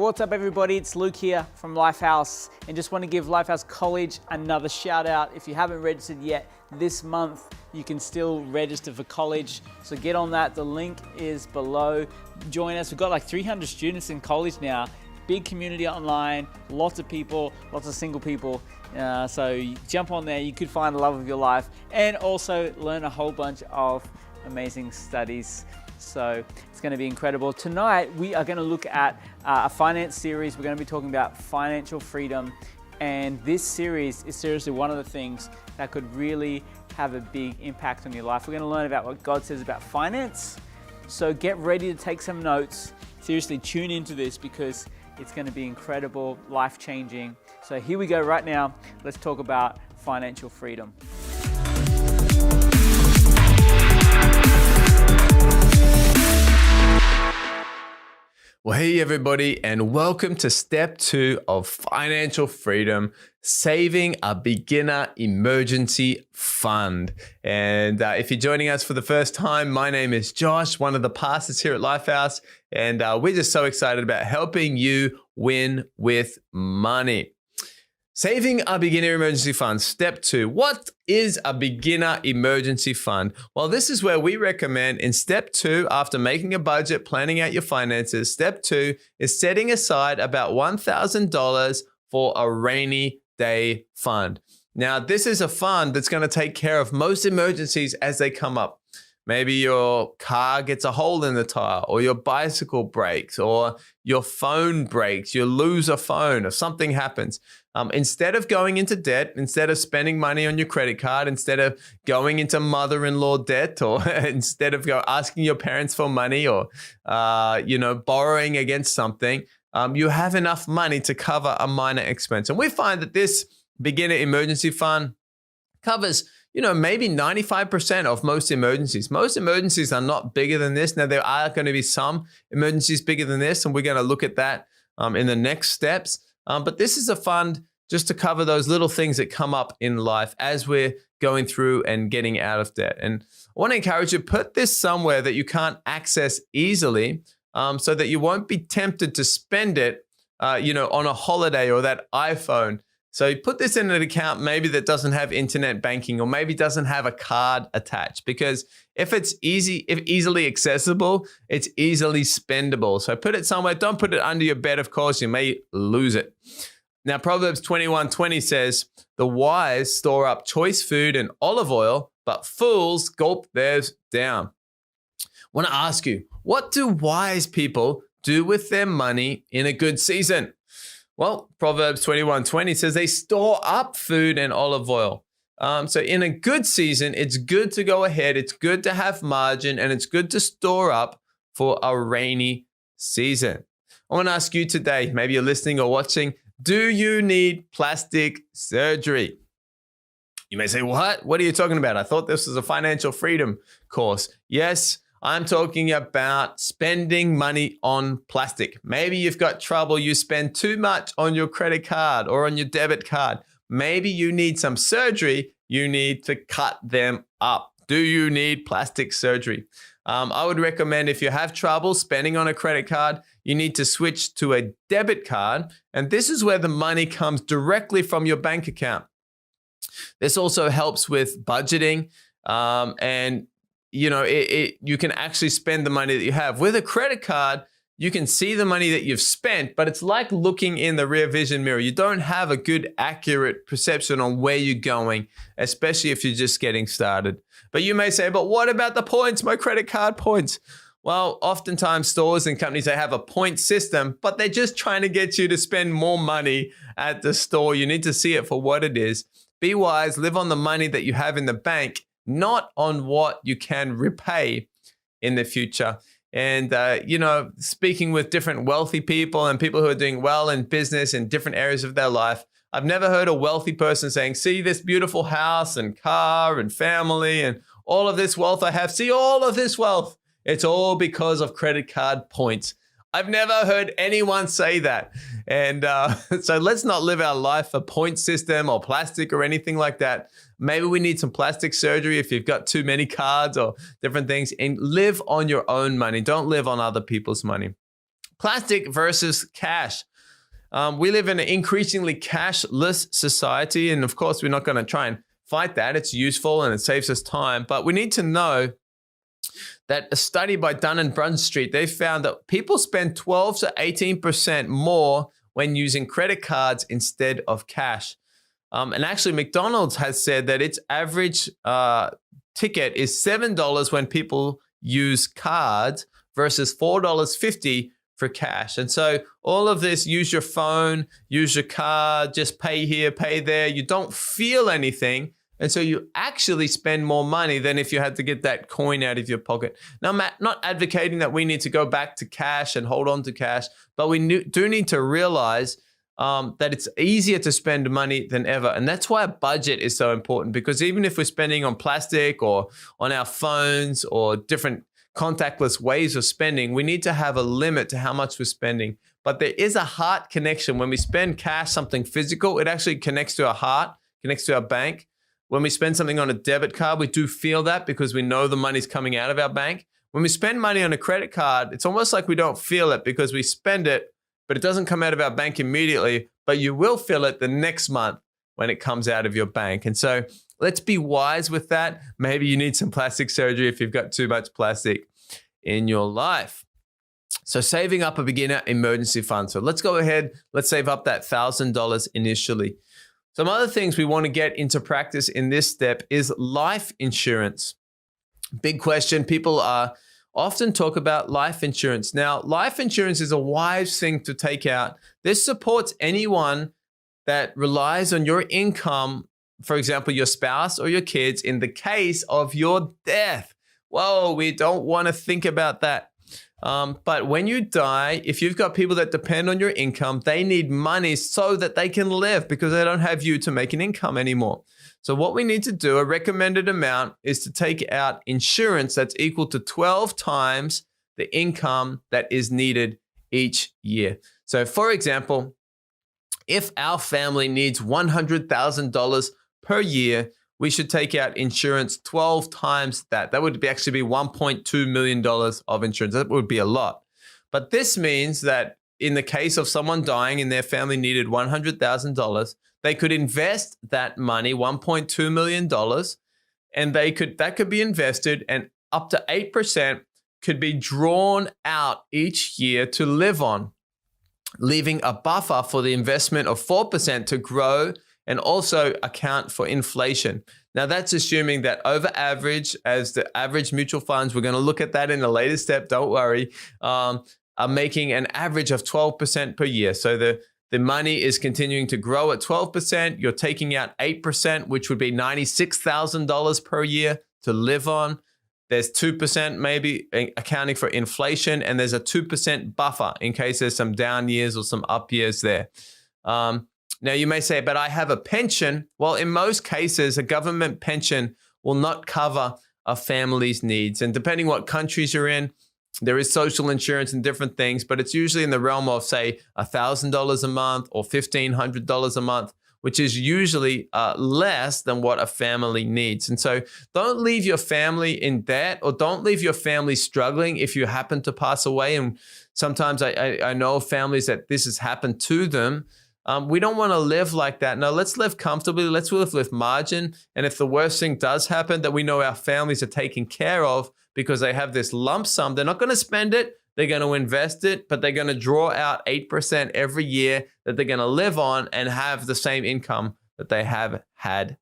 what's up everybody? It's Luke here from Lifehouse, and just want to give Lifehouse College another shout out. If you haven't registered yet, this month you can still register for college, so get on that. The link is below. Join us. We've got like 300 students in college now. Big community online, lots of people, lots of single people. So you jump on there, you could find the love of your life and also learn a whole bunch of amazing studies. So it's going to be incredible. Tonight we are going to look at a finance series. We're going to be talking about financial freedom, and this series is seriously one of the things that could really have a big impact on your life. We're going to learn about what God says about finance. So get ready to take some notes. Seriously, tune into this because it's going to be incredible, life-changing. So here we go right now. Let's talk about financial freedom. Well, hey everybody, and welcome to step 2 of financial freedom, saving a beginner emergency fund. And if you're joining us for the first time, my name is Josh, one of the pastors here at Lifehouse, and we're just so excited about helping you win with money. Saving a beginner emergency fund, step 2. What is a beginner emergency fund? Well, this is where we recommend in step 2, after making a budget, planning out your finances, step 2 is setting aside about $1,000 for a rainy day fund. Now, this is a fund that's going to take care of most emergencies as they come up. Maybe your car gets a hole in the tire, or your bicycle breaks, or your phone breaks, you lose a phone, or something happens. Instead of going into debt, instead of spending money on your credit card, instead of going into mother-in-law debt, or instead of asking your parents for money, or borrowing against something, you have enough money to cover a minor expense. And we find that this beginner emergency fund covers maybe 95% of most emergencies. Most emergencies are not bigger than this. Now, there are going to be some emergencies bigger than this, and we're going to look at that in the next steps. But this is a fund just to cover those little things that come up in life as we're going through and getting out of debt. And I want to encourage you, put this somewhere that you can't access easily, so that you won't be tempted to spend it, on a holiday or that iPhone. So you put this in an account maybe that doesn't have internet banking, or maybe doesn't have a card attached, because if easily accessible, it's easily spendable. So put it somewhere. Don't put it under your bed, of course. You may lose it. Now, Proverbs 21:20 says, "The wise store up choice food and olive oil, but fools gulp theirs down." I want to ask you, what do wise people do with their money in a good season? Well, Proverbs 21:20 says they store up food and olive oil. So in a good season, it's good to go ahead. It's good to have margin, and it's good to store up for a rainy season. I want to ask you today, maybe you're listening or watching, do you need plastic surgery? You may say, what? What are you talking about? I thought this was a financial freedom course. Yes, I'm talking about spending money on plastic. Maybe you've got trouble. You spend too much on your credit card or on your debit card. Maybe you need some surgery. You need to cut them up. Do you need plastic surgery? I would recommend, if you have trouble spending on a credit card, you need to switch to a debit card. And this is where the money comes directly from your bank account. This also helps with budgeting, and you can actually spend the money that you have. With a credit card, you can see the money that you've spent, but it's like looking in the rear vision mirror. You don't have a good, accurate perception on where you're going, especially if you're just getting started. But you may say, but what about the points, my credit card points? Well, oftentimes stores and companies, they have a point system, but they're just trying to get you to spend more money at the store. You need to see it for what it is. Be wise, live on the money that you have in the bank, not on what you can repay in the future. And, speaking with different wealthy people and people who are doing well in business in different areas of their life, I've never heard a wealthy person saying, see this beautiful house and car and family and all of this wealth I have. See all of this wealth. It's all because of credit card points. I've never heard anyone say that. And so let's not live our life a point system or plastic or anything like that. Maybe we need some plastic surgery if you've got too many cards or different things, and live on your own money. Don't live on other people's money. Plastic versus cash. We live in an increasingly cashless society. And of course, we're not going to try and fight that. It's useful and it saves us time. But we need to know that a study by Dun & Bradstreet, they found that people spend 12 to 18% more when using credit cards instead of cash. And actually, McDonald's has said that its average ticket is $7 when people use cards versus $4.50 for cash. And so all of this, use your phone, use your card, just pay here, pay there. You don't feel anything. And so you actually spend more money than if you had to get that coin out of your pocket. Now, I'm not advocating that we need to go back to cash and hold on to cash, but we do need to realize that it's easier to spend money than ever. And that's why a budget is so important, because even if we're spending on plastic or on our phones or different contactless ways of spending, we need to have a limit to how much we're spending. But there is a heart connection. When we spend cash, something physical, it actually connects to our heart, connects to our bank. When we spend something on a debit card, we do feel that because we know the money's coming out of our bank. When we spend money on a credit card, it's almost like we don't feel it because we spend it, but it doesn't come out of our bank immediately, but you will feel it the next month when it comes out of your bank. And so let's be wise with that. Maybe you need some plastic surgery if you've got too much plastic in your life. So saving up a beginner emergency fund. So let's go ahead. Let's save up that $1,000 initially. Some other things we want to get into practice in this step is life insurance. Big question. People often talk about life insurance. Now, life insurance is a wise thing to take out. This supports anyone that relies on your income, for example, your spouse or your kids, in the case of your death. Whoa, we don't want to think about that. But when you die, if you've got people that depend on your income, they need money so that they can live because they don't have you to make an income anymore. So what we need to do, a recommended amount, is to take out insurance that's equal to 12 times the income that is needed each year. So for example, if our family needs $100,000 per year, we should take out insurance 12 times that. That would actually be $1.2 million of insurance. That would be a lot. But this means that in the case of someone dying and their family needed $100,000, they could invest that money, $1.2 million, and that could be invested, and up to 8% could be drawn out each year to live on, leaving a buffer for the investment of 4% to grow and also account for inflation. Now, that's assuming that over average, as the average mutual funds, we're going to look at that in a later step, don't worry, are making an average of 12% per year. So the money is continuing to grow at 12%. You're taking out 8%, which would be $96,000 per year to live on. There's 2% maybe accounting for inflation, and there's a 2% buffer in case there's some down years or some up years there. Now, you may say, but I have a pension. Well, in most cases, a government pension will not cover a family's needs. And depending what countries you're in, there is social insurance and different things, but it's usually in the realm of, say, $1,000 a month or $1,500 a month, which is usually less than what a family needs. And so don't leave your family in debt, or don't leave your family struggling if you happen to pass away. And sometimes I know families that this has happened to them. We don't want to live like that. No, let's live comfortably. Let's live with margin. And if the worst thing does happen, that we know our families are taken care of because they have this lump sum. They're not going to spend it. They're going to invest it, but they're going to draw out 8% every year that they're going to live on and have the same income that they have had.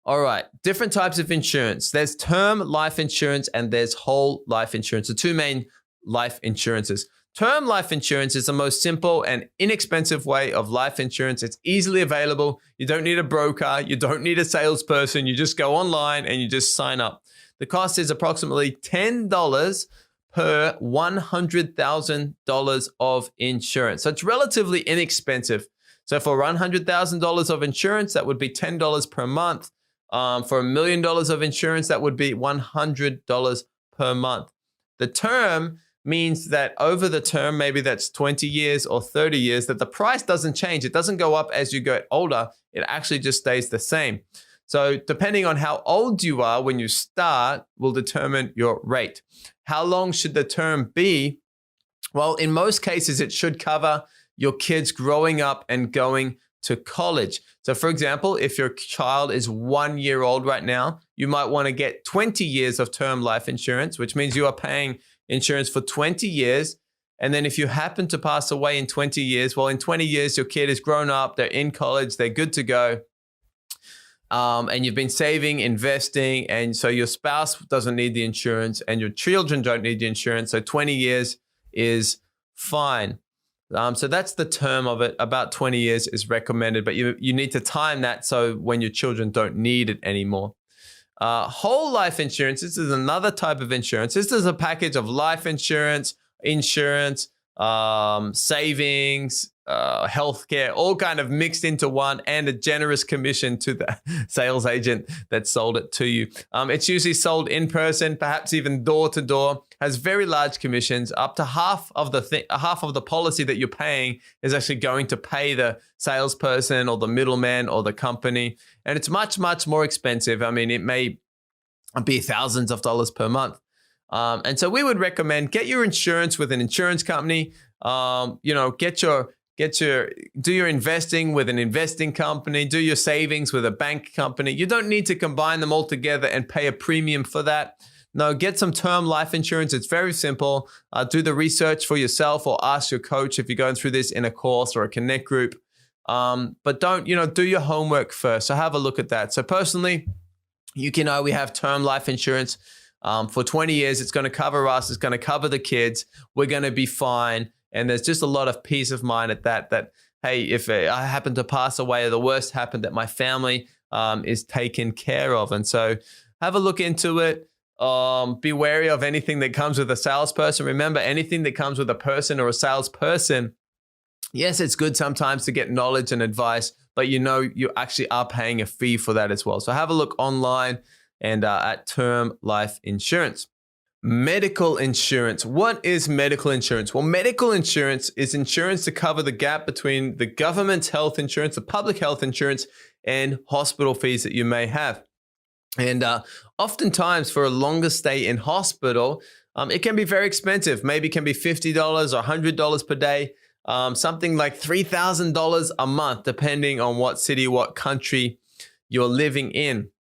All right, different types of insurance. There's term life insurance and there's whole life insurance, the two main life insurances. Term life insurance is the most simple and inexpensive way of life insurance. It's easily available. You don't need a broker. You don't need a salesperson. You just go online and you just sign up. The cost is approximately $10 per $100,000 of insurance. So it's relatively inexpensive. So for $100,000 of insurance, that would be $10 per month. For $1 million of insurance, that would be $100 per month. The term means that over the term, maybe that's 20 years or 30 years, that the price doesn't change. It doesn't go up as you get older. It actually just stays the same. So depending on how old you are when you start will determine your rate. How long should the term be? Well, in most cases, it should cover your kids growing up and going to college. So for example, if your child is 1 year old right now, you might want to get 20 years of term life insurance, which means you are paying insurance for 20 years. And then if you happen to pass away in 20 years, well, in 20 years, your kid is grown up, they're in college, they're good to go. And you've been saving, investing, and so your spouse doesn't need the insurance and your children don't need the insurance. So 20 years is fine. So that's the term of it. About 20 years is recommended, but you need to time that so when your children don't need it anymore. Whole life insurance, this is another type of insurance. This is a package of life insurance, savings, healthcare, all kind of mixed into one, and a generous commission to the sales agent that sold it to you. It's usually sold in person, perhaps even door to door, has very large commissions. Up to half of the policy that you're paying is actually going to pay the salesperson or the middleman or the company. And it's much, much more expensive. I mean, it may be thousands of dollars per month. And so we would recommend get your insurance with an insurance company. Do your investing with an investing company, do your savings with a bank company. You don't need to combine them all together and pay a premium for that. No, get some term life insurance. It's very simple. Do the research for yourself or ask your coach if you're going through this in a course or a connect group. But don't, do your homework first. So have a look at that. So personally, we have term life insurance. For 20 years, it's going to cover us. It's going to cover the kids. We're going to be fine. And there's just a lot of peace of mind at that, hey, if I happen to pass away or the worst happened, that my family is taken care of. And so have a look into it. Be wary of anything that comes with a salesperson. Remember, anything that comes with a person or a salesperson, yes, it's good sometimes to get knowledge and advice, but you actually are paying a fee for that as well. So have a look online and at term life insurance. Medical insurance. What is medical insurance? Well, medical insurance is insurance to cover the gap between the government's health insurance, the public health insurance, and hospital fees that you may have. And oftentimes for a longer stay in hospital, it can be very expensive. Maybe it can be $50 or $100 per day, something like $3,000 a month, depending on what city, what country you're living in.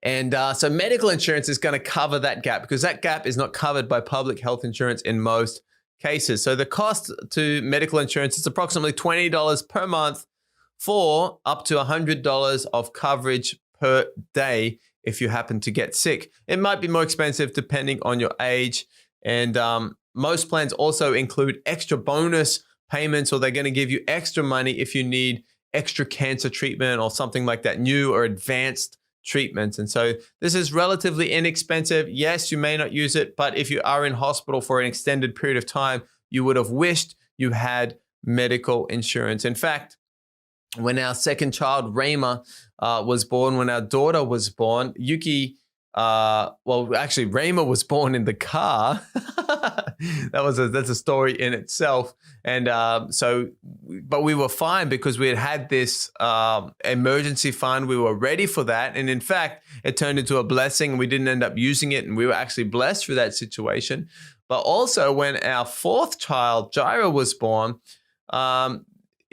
And so medical insurance is going to cover that gap because that gap is not covered by public health insurance in most cases. So the cost to medical insurance is approximately $20 per month for up to $100 of coverage per day if you happen to get sick. It might be more expensive depending on your age. And most plans also include extra bonus payments, or they're going to give you extra money if you need extra cancer treatment or something like that, new or advanced treatments. And so this is relatively inexpensive. Yes, you may not use it, but if you are in hospital for an extended period of time, you would have wished you had medical insurance. In fact, when our second child, Rayma, was born, when our daughter was born, Rayma was born in the car. That's a story in itself. And but we were fine because we had this emergency fund. We were ready for that. And in fact, it turned into a blessing. We didn't end up using it, and we were actually blessed for that situation. But also when our fourth child, Jaira, was born,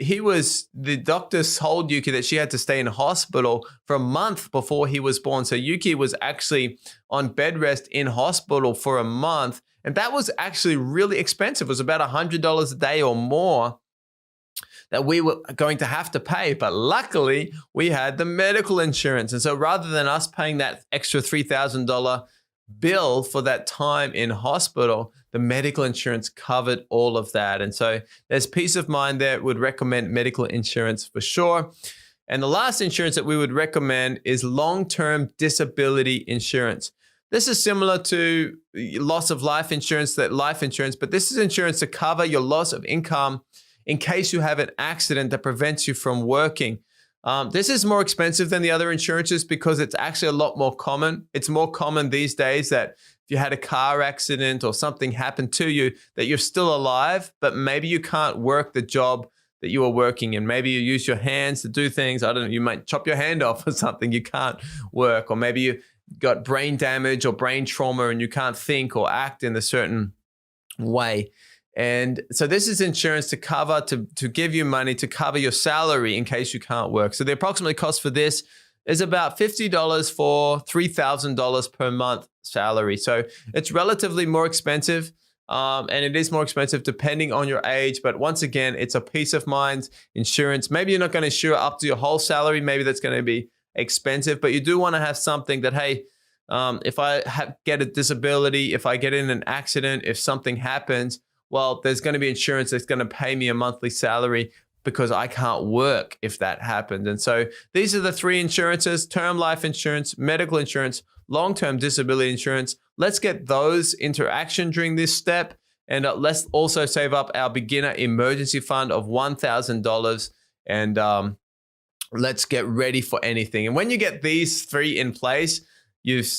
the doctors told Yuki that she had to stay in hospital for a month before he was born. So Yuki was actually on bed rest in hospital for a month. And that was actually really expensive. It was about $100 a day or more that we were going to have to pay. But luckily, we had the medical insurance. And so rather than us paying that extra $3,000 bill for that time in hospital, the medical insurance covered all of that. And so there's peace of mind there. Would recommend medical insurance for sure. And the last insurance that we would recommend is long-term disability insurance. This is similar to loss of life insurance, but this is insurance to cover your loss of income in case you have an accident that prevents you from working. This is more expensive than the other insurances because it's actually a lot more common. It's more common these days that if you had a car accident or something happened to you, that you're still alive, but maybe you can't work the job that you were working in. Maybe you use your hands to do things. I don't know, you might chop your hand off or something. You can't work, or maybe you got brain damage or brain trauma and you can't think or act in a certain way. And so this is insurance to cover, to give you money to cover your salary in case you can't work. So the approximately cost for this is about $50 for $3,000 per month salary. So it's relatively more expensive. And it is more expensive depending on your age. But once again, it's a peace of mind insurance. Maybe you're not going to insure up to your whole salary. Maybe that's going to be expensive, but you do want to have something that, hey, if I get a disability, if I get in an accident, if something happens, well, there's going to be insurance that's going to pay me a monthly salary because I can't work if that happens. And so these are the three insurances: term life insurance, medical insurance, long-term disability insurance. Let's get those into action during this step. And let's also save up our beginner emergency fund of $1,000. And let's get ready for anything. And when you get these three in place, you've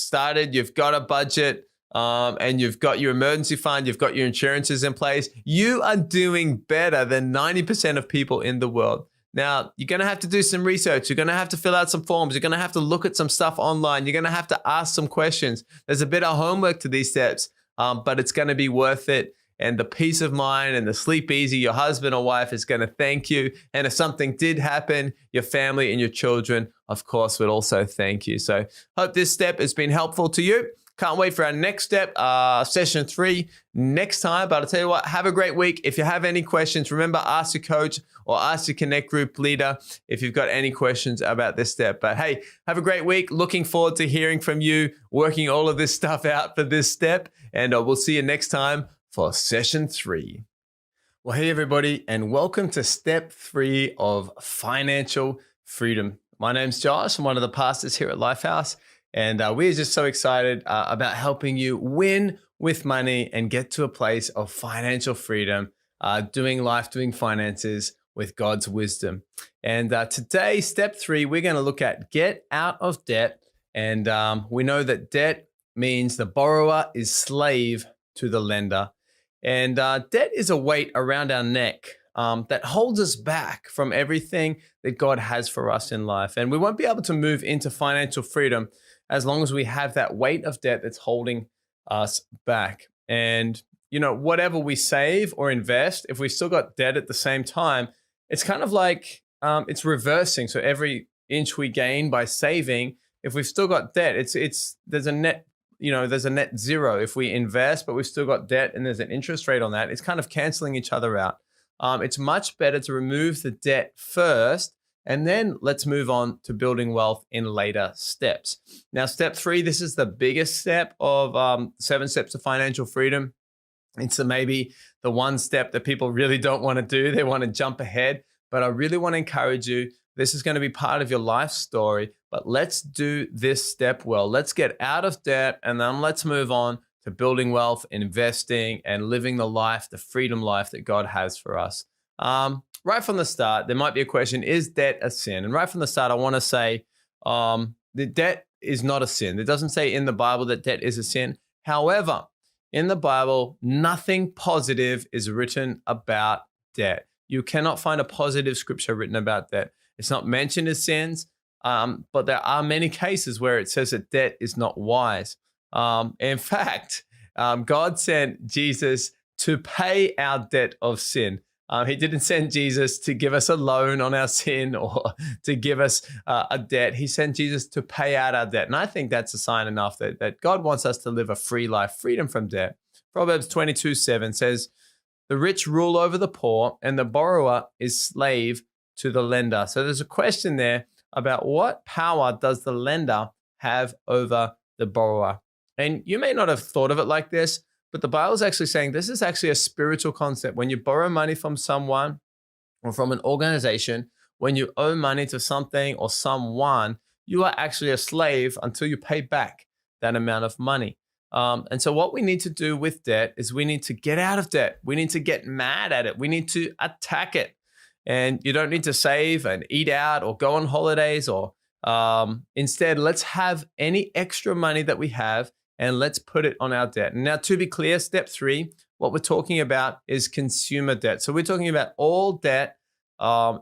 got a budget, and you've got your emergency fund, you've got your insurances in place, you are doing better than 90% of people in the world. Now, you're going to have to do some research. You're going to have to fill out some forms. You're going to have to look at some stuff online. You're going to have to ask some questions. There's a bit of homework to these steps, but it's going to be worth it. And the peace of mind and the sleep easy, your husband or wife is going to thank you. And if something did happen, your family and your children, of course, would also thank you. So hope this step has been helpful to you. Can't wait for our next step, session 3 next time. But I'll tell you what, have a great week. If you have any questions, remember, ask your coach or ask your Connect group leader if you've got any questions about this step. But hey, have a great week. Looking forward to hearing from you, working all of this stuff out for this step. And we'll see you next time for session 3. Well, hey, everybody, and welcome to step 3 of financial freedom. My name's Josh. I'm one of the pastors here at Lifehouse. And we're just so excited about helping you win with money and get to a place of financial freedom, doing life, doing finances with God's wisdom. And today, step 3, we're going to look at get out of debt. And we know that debt means the borrower is slave to the lender. And debt is a weight around our neck that holds us back from everything that God has for us in life. And we won't be able to move into financial freedom as long as we have that weight of debt that's holding us back. And, you know, whatever we save or invest, if we still got debt at the same time, it's kind of like it's reversing. So every inch we gain by saving, if we've still got debt, there's a net zero. If we invest, but we've still got debt and there's an interest rate on that, it's kind of canceling each other out. It's much better to remove the debt first, and then let's move on to building wealth in later steps. Now, step 3, this is the biggest step of 7 steps to financial freedom. It's maybe the one step that people really don't want to do. They want to jump ahead, but I really want to encourage you. This is going to be part of your life story, but let's do this step well. Let's get out of debt, and then let's move on to building wealth, investing, and living the life, the freedom life that God has for us. Right from the start, there might be a question, is debt a sin? And right from the start, I want to say the debt is not a sin. It doesn't say in the Bible that debt is a sin. However, in the Bible, nothing positive is written about debt. You cannot find a positive scripture written about debt. It's not mentioned as sins, but there are many cases where it says that debt is not wise. In fact, God sent Jesus to pay our debt of sin. He didn't send Jesus to give us a loan on our sin or to give us a debt. He sent Jesus to pay out our debt. And I think that's a sign enough that God wants us to live a free life, freedom from debt. Proverbs 22:7 says, the rich rule over the poor and the borrower is slave to the lender. So there's a question there about what power does the lender have over the borrower? And you may not have thought of it like this, but the Bible is actually saying this is actually a spiritual concept. When you borrow money from someone or from an organization, when you owe money to something or someone, you are actually a slave until you pay back that amount of money. And so what we need to do with debt is we need to get out of debt. We need to get mad at it. We need to attack it. And you don't need to save and eat out or go on holidays or instead, let's have any extra money that we have and let's put it on our debt. Now, to be clear, step 3, what we're talking about is consumer debt. So we're talking about all debt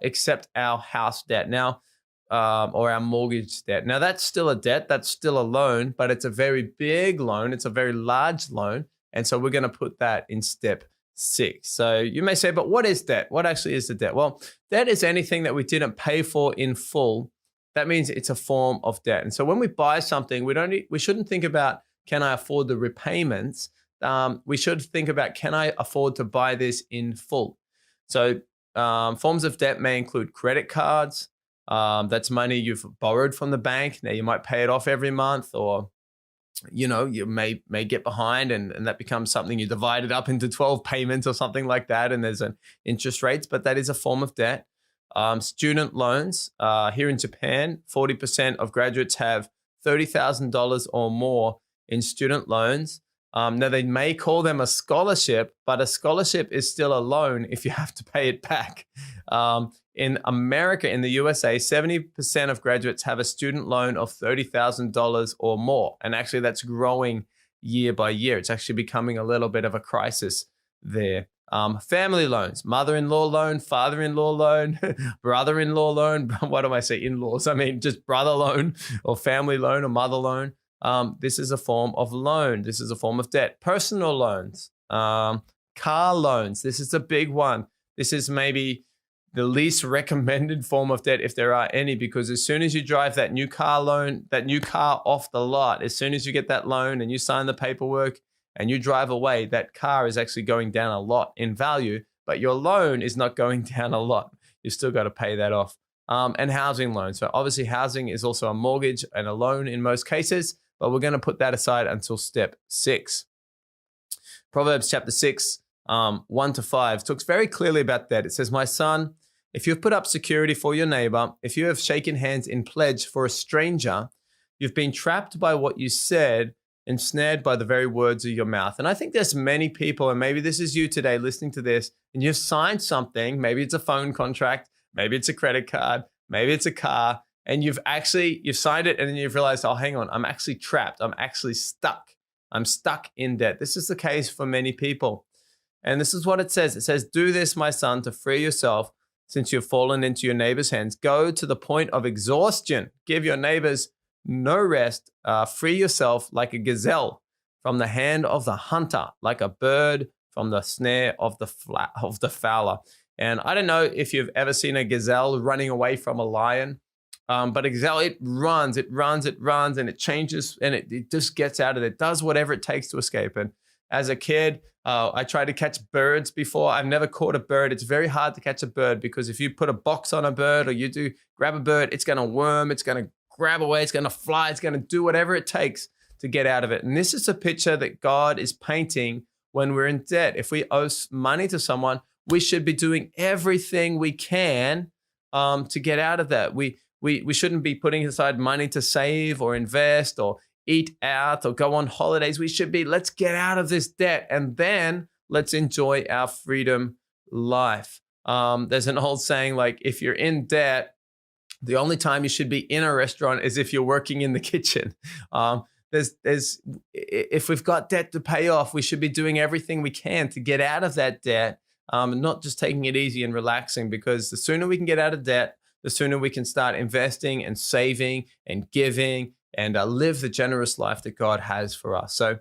except our house debt now, or our mortgage debt. Now, that's still a debt. That's still a loan, but it's a very big loan. It's a very large loan. And so we're going to put that in step 6. So you may say, but what is debt? What actually is the debt? Well, debt is anything that we didn't pay for in full. That means it's a form of debt. And so when we buy something, we shouldn't think about, can I afford the repayments? We should think about, can I afford to buy this in full? So forms of debt may include credit cards. That's money you've borrowed from the bank. Now you might pay it off every month, or you may get behind and that becomes something you divide it up into 12 payments or something like that, and there's an interest rates, but that is a form of debt. Student loans. Here in Japan, 40% of graduates have $30,000 or more in student loans. Now they may call them a scholarship, but a scholarship is still a loan if you have to pay it back. In America, in the USA, 70% of graduates have a student loan of $30,000 or more. And actually that's growing year by year. It's actually becoming a little bit of a crisis there. Family loans, mother-in-law loan, father-in-law loan, brother-in-law loan. What do I say? In-laws. I mean, just brother loan or family loan or mother loan. This is a form of loan. This is a form of debt. Personal loans, car loans. This is a big one. This is maybe the least recommended form of debt if there are any, because as soon as you drive that new car off the lot, as soon as you get that loan and you sign the paperwork and you drive away, that car is actually going down a lot in value, but your loan is not going down a lot. You still got to pay that off. And housing loans. So obviously housing is also a mortgage and a loan in most cases, but we're going to put that aside until step 6. Proverbs chapter 6, 1-5 talks very clearly about that. It says, "My son, if you've put up security for your neighbor, if you have shaken hands in pledge for a stranger, you've been trapped by what you said, ensnared by the very words of your mouth." And I think there's many people, and maybe this is you today listening to this, and you've signed something. Maybe it's a phone contract, maybe it's a credit card, maybe it's a car, and you've signed it, and then you've realized, oh, hang on, I'm actually trapped. I'm actually stuck. I'm stuck in debt. This is the case for many people. And this is what it says. It says, "Do this, my son, to free yourself, since you've fallen into your neighbor's hands. Go to the point of exhaustion. Give your neighbors no rest. Free yourself like a gazelle from the hand of the hunter, like a bird from the snare of the fowler." And I don't know if you've ever seen a gazelle running away from a lion, but a gazelle, it runs, and it changes, and it just gets out of it, does whatever it takes to escape. And as a kid, I tried to catch birds before. I've never caught a bird. It's very hard to catch a bird because if you put a box on a bird or you do grab a bird, it's going to worm, it's going to grab away, it's going to fly, it's going to do whatever it takes to get out of it. And this is a picture that God is painting when we're in debt. If we owe money to someone, we should be doing everything we can to get out of that. We shouldn't be putting aside money to save or invest or eat out or go on holidays. We should be, let's get out of this debt and then let's enjoy our freedom life. There's an old saying, like, if you're in debt, the only time you should be in a restaurant is if you're working in the kitchen. If we've got debt to pay off, we should be doing everything we can to get out of that debt, not just taking it easy and relaxing, because the sooner we can get out of debt, the sooner we can start investing and saving and giving and live the generous life that God has for us. So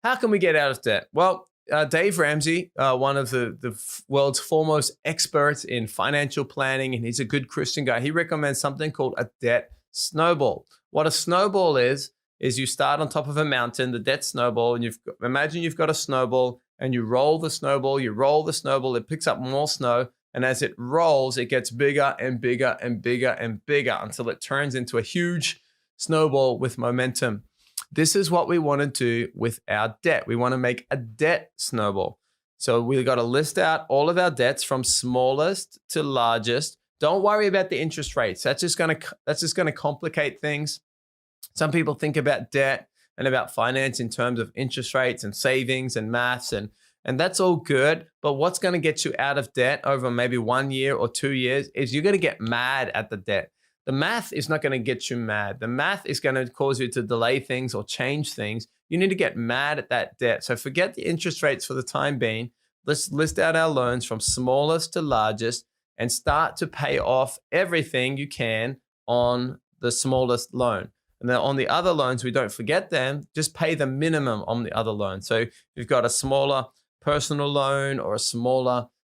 how can we get out of debt? Well, Dave Ramsey, one of the world's foremost experts in financial planning, and he's a good Christian guy, he recommends something called a debt snowball. What a snowball is you start on top of a mountain, the debt snowball, and imagine you've got a snowball and you roll the snowball, it picks up more snow, and as it rolls, it gets bigger and bigger and bigger and bigger until it turns into a huge snowball with momentum. This is what we want to do with our debt. We want to make a debt snowball. So we've got to list out all of our debts from smallest to largest. Don't worry about the interest rates. That's just going to complicate things. Some people think about debt and about finance in terms of interest rates and savings and maths, and that's all good. But what's going to get you out of debt over maybe 1 year or 2 years is you're going to get mad at the debt. The math is not going to get you mad. The math is going to cause you to delay things or change things. You need to get mad at that debt. So forget the interest rates for the time being. Let's list out our loans from smallest to largest and start to pay off everything you can on the smallest loan. And then on the other loans, we don't forget them, just pay the minimum on the other loan. So if you've got a smaller personal loan or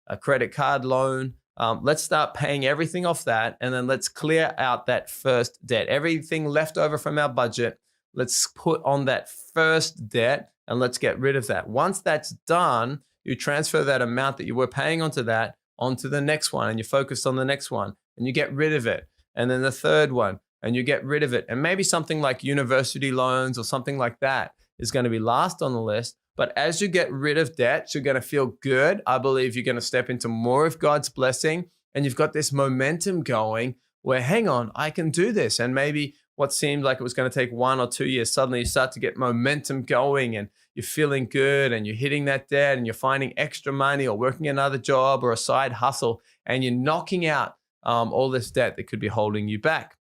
a credit card loan. Let's start paying everything off that, and then let's clear out that first debt. Everything left over from our budget, let's put on that first debt and let's get rid of that. Once that's done, you transfer that amount that you were paying onto the next one, and you focus on the next one and you get rid of it. And then the third one, and you get rid of it. And maybe something like university loans or something like that is going to be last on the list. But as you get rid of debts, you're going to feel good. I believe you're going to step into more of God's blessing, and you've got this momentum going where, hang on, I can do this. And maybe what seemed like it was going to take 1 or 2 years, suddenly you start to get momentum going and you're feeling good and you're hitting that debt and you're finding extra money or working another job or a side hustle, and you're knocking out all this debt that could be holding you back.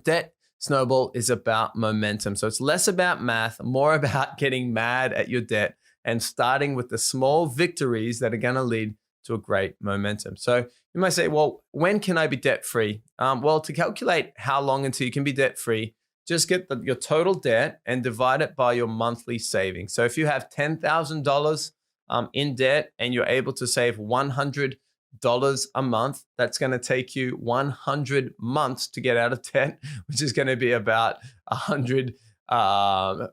Debt snowball is about momentum. So it's less about math, more about getting mad at your debt and starting with the small victories that are going to lead to a great momentum. So you might say, well, when can I be debt free? Well, to calculate how long until you can be debt free, just get your total debt and divide it by your monthly savings. So if you have $10,000 in debt and you're able to save $100 a month, that's going to take you 100 months to get out of debt, which is going to be about about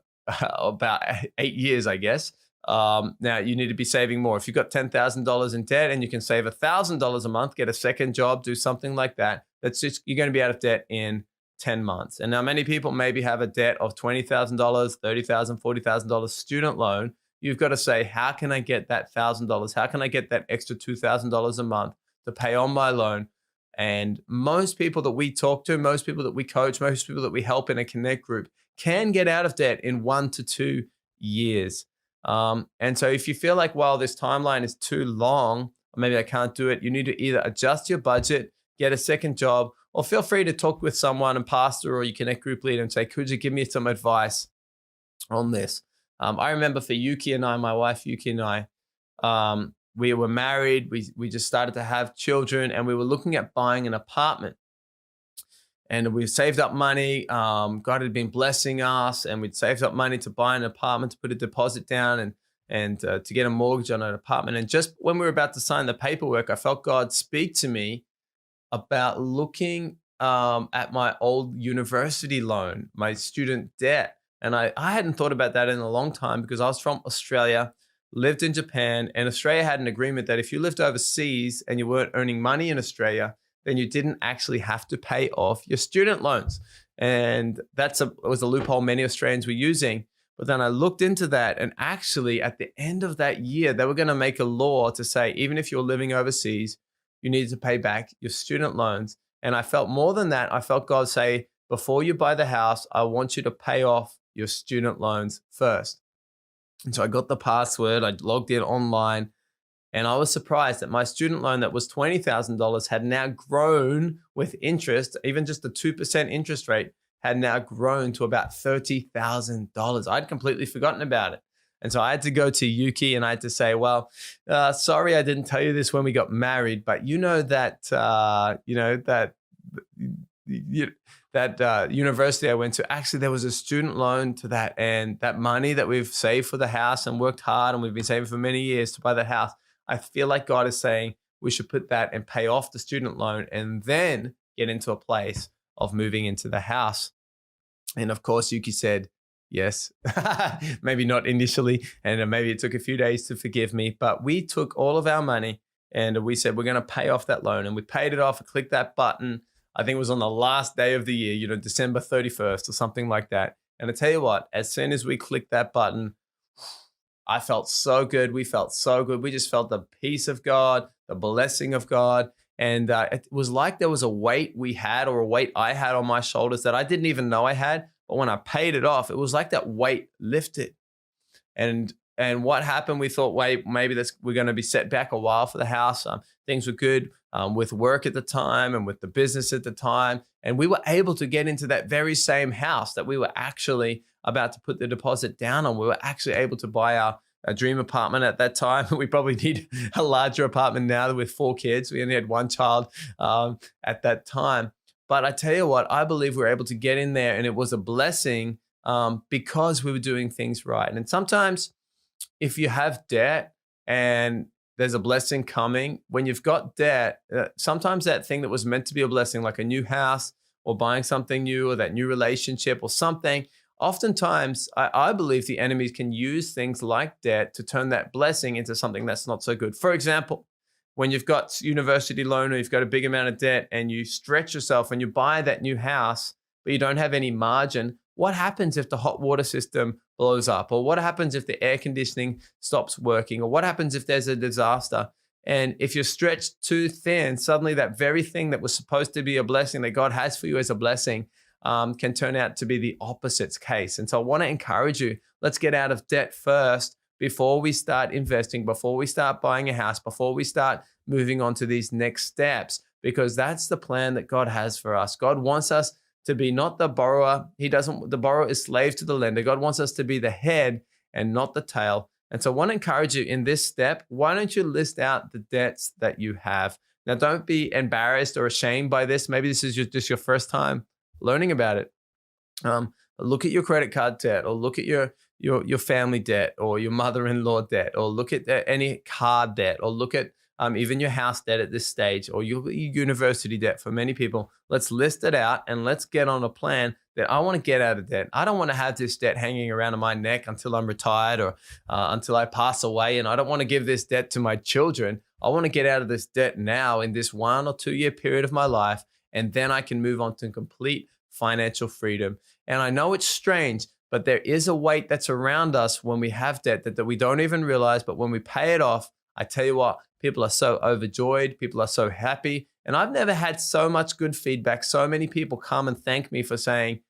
8 years, I guess. Now you need to be saving more. If you've got $10,000 in debt and you can save $1,000 a month, get a second job, do something like that. That's just, you're going to be out of debt in 10 months. And now many people maybe have a debt of $20,000, $30,000, $40,000 student loan. You've got to say, how can I get that $1,000? How can I get that extra $2,000 a month to pay on my loan? And most people that we talk to, most people that we coach, most people that we help in a Connect group can get out of debt in 1 to 2 years. And so if you feel like, well, this timeline is too long, or maybe I can't do it, you need to either adjust your budget, get a second job, or feel free to talk with someone, a pastor or your Connect group leader, and say, could you give me some advice on this? I remember for Yuki and I, my wife Yuki and I, we were married. We just started to have children, and we were looking at buying an apartment. And we saved up money. God had been blessing us, and we'd saved up money to buy an apartment, to put a deposit down, and to get a mortgage on an apartment. And just when we were about to sign the paperwork, I felt God speak to me about looking at my old university loan, my student debt. And I hadn't thought about that in a long time, because I was from Australia, lived in Japan, and Australia had an agreement that if you lived overseas and you weren't earning money in Australia, then you didn't actually have to pay off your student loans. And it was a loophole many Australians were using. But then I looked into that, and actually at the end of that year, they were going to make a law to say, even if you're living overseas, you need to pay back your student loans. And I felt more than that. I felt God say, before you buy the house, I want you to pay off your student loans first. And so I got the password, I logged in online, and I was surprised that my student loan that was $20,000 had now grown with interest. Even just the 2% interest rate had now grown to about $30,000. I'd completely forgotten about it. And so I had to go to Yuki and I had to say, well, sorry, I didn't tell you this when we got married, but that university I went to, actually there was a student loan to that, and that money that we've saved for the house and worked hard and we've been saving for many years to buy that house, I feel like God is saying we should put that and pay off the student loan and then get into a place of moving into the house. And of course, Yuki said, yes, maybe not initially, and maybe it took a few days to forgive me, but we took all of our money and we said, we're going to pay off that loan. And we paid it off and clicked that button. I think it was on the last day of the year, December 31st or something like that. And I tell you what, as soon as we clicked that button, I felt so good. We felt so good. We just felt the peace of God, the blessing of God. And it was like there was a weight we had, or a weight I had on my shoulders that I didn't even know I had. But when I paid it off, it was like that weight lifted. And what happened? We thought, wait, maybe we're going to be set back a while for the house. Things were good with work at the time and with the business at the time. And we were able to get into that very same house that we were actually about to put the deposit down on. We were actually able to buy our dream apartment at that time. We probably need a larger apartment now with 4 kids. We only had 1 child at that time. But I tell you what, I believe we were able to get in there, and it was a blessing because we were doing things right. And sometimes if you have debt, and there's a blessing coming. When you've got debt, sometimes that thing that was meant to be a blessing, like a new house or buying something new or that new relationship or something, oftentimes I believe the enemy can use things like debt to turn that blessing into something that's not so good. For example, when you've got university loan or you've got a big amount of debt and you stretch yourself and you buy that new house, but you don't have any margin, what happens if the hot water system blows up? Or what happens if the air conditioning stops working? Or what happens if there's a disaster? And if you're stretched too thin, suddenly that very thing that was supposed to be a blessing that God has for you as a blessing can turn out to be the opposite case. And so I want to encourage you, let's get out of debt first before we start investing, before we start buying a house, before we start moving on to these next steps, because that's the plan that God has for us. God wants us to be not the borrower. The borrower is slave to the lender. God wants us to be the head and not the tail. And so I want to encourage you in this step, why don't you list out the debts that you have? Now, don't be embarrassed or ashamed by this. Maybe this is just your first time learning about it. Look at your credit card debt, or look at your family debt, or your mother-in-law debt, or look at any car debt, or look at even your house debt at this stage, or your university debt for many people. Let's list it out and let's get on a plan that I want to get out of debt. I don't want to have this debt hanging around my neck until I'm retired or until I pass away. And I don't want to give this debt to my children. I want to get out of this debt now in this 1 or 2 year period of my life. And then I can move on to complete financial freedom. And I know it's strange, but there is a weight that's around us when we have debt that we don't even realize. But when we pay it off, I tell you what, people are so overjoyed. People are so happy. And I've never had so much good feedback. So many people come and thank me for saying,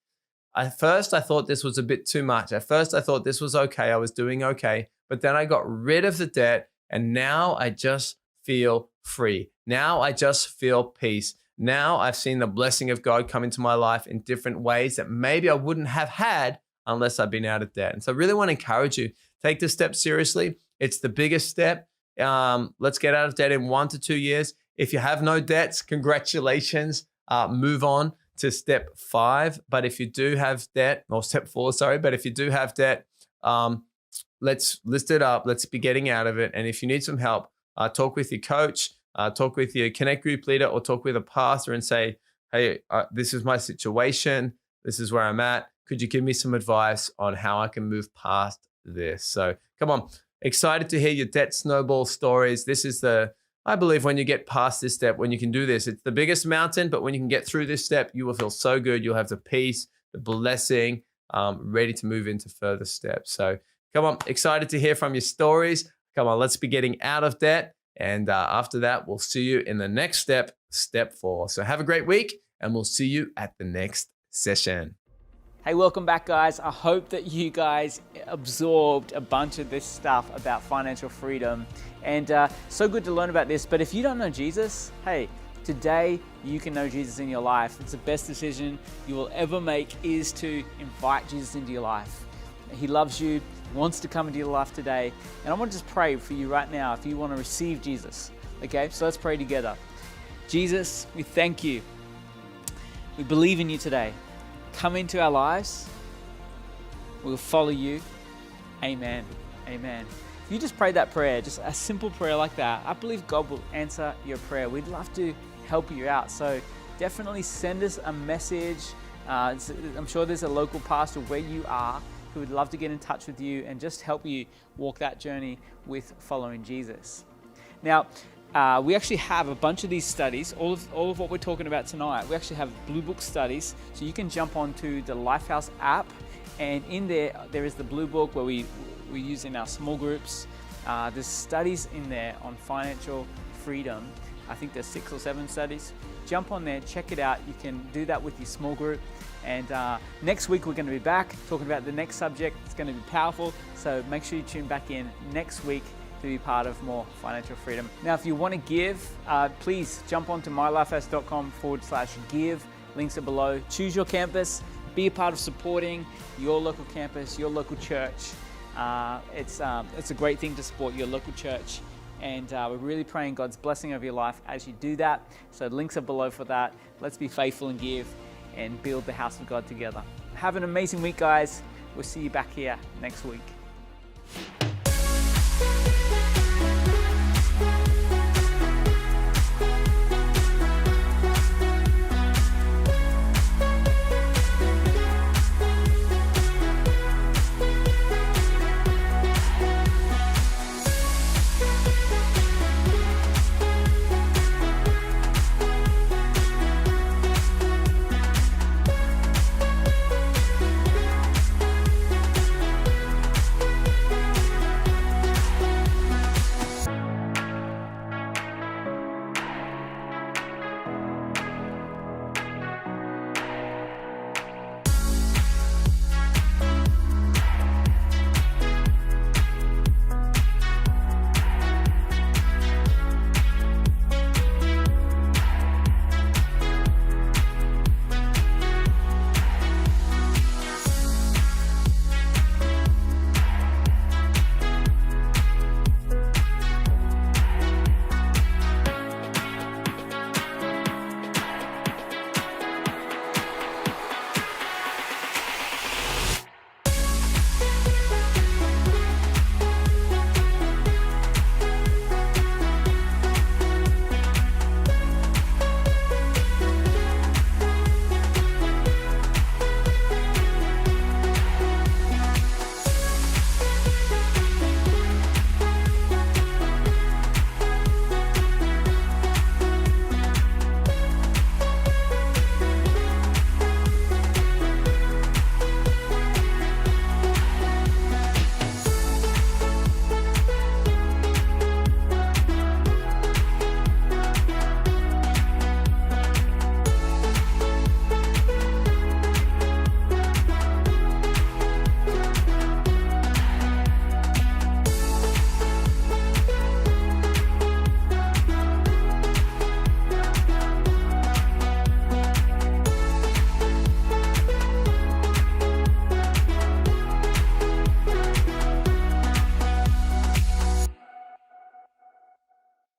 at first I thought this was a bit too much. At first I thought this was okay. I was doing okay. But then I got rid of the debt and now I just feel free. Now I just feel peace. Now I've seen the blessing of God come into my life in different ways that maybe I wouldn't have had unless I'd been out of debt. And so I really want to encourage you, take this step seriously. It's the biggest step. Let's get out of debt in 1 to 2 years. If you have no debts, congratulations. Move on to step 5. But if you do have debt, or step 4, sorry, but if you do have debt, let's list it up. Let's be getting out of it. And if you need some help, talk with your coach, talk with your Connect group leader, or talk with a pastor and say, hey, this is my situation. This is where I'm at. Could you give me some advice on how I can move past this? So come on. Excited to hear your debt snowball stories. This is I believe when you get past this step, when you can do this, it's the biggest mountain, but when you can get through this step, you will feel so good. You'll have the peace, the blessing, ready to move into further steps. So come on, excited to hear from your stories. Come on, let's be getting out of debt. And after that, we'll see you in the next step, step 4. So have a great week, and we'll see you at the next session. Hey, welcome back, guys. I hope that you guys absorbed a bunch of this stuff about financial freedom, and so good to learn about this. But if you don't know Jesus, hey, today you can know Jesus in your life. It's the best decision you will ever make, is to invite Jesus into your life. He loves you, wants to come into your life today. And I want to just pray for you right now if you want to receive Jesus. Okay, so let's pray together. Jesus, we thank you. We believe in you today. Come into our lives. We'll follow you. Amen. Amen. If you just prayed that prayer, just a simple prayer like that, I believe God will answer your prayer. We'd love to help you out. So definitely send us a message. I'm sure there's a local pastor where you are who would love to get in touch with you and just help you walk that journey with following Jesus. Now, we actually have a bunch of these studies, all of what we're talking about tonight. We actually have Blue Book studies, so you can jump onto the Lifehouse app, and in there is the Blue Book where we use in our small groups. There's studies in there on financial freedom. I think there's 6 or 7 studies. Jump on there, check it out. You can do that with your small group. And next week we're going to be back talking about the next subject. It's going to be powerful, so make sure you tune back in next week to be part of more financial freedom. Now, if you want to give, please jump onto mylifehouse.com/give. Links are below. Choose your campus. Be a part of supporting your local campus, your local church. It's a great thing to support your local church. And we're really praying God's blessing over your life as you do that. So links are below for that. Let's be faithful and give and build the house of God together. Have an amazing week, guys. We'll see you back here next week.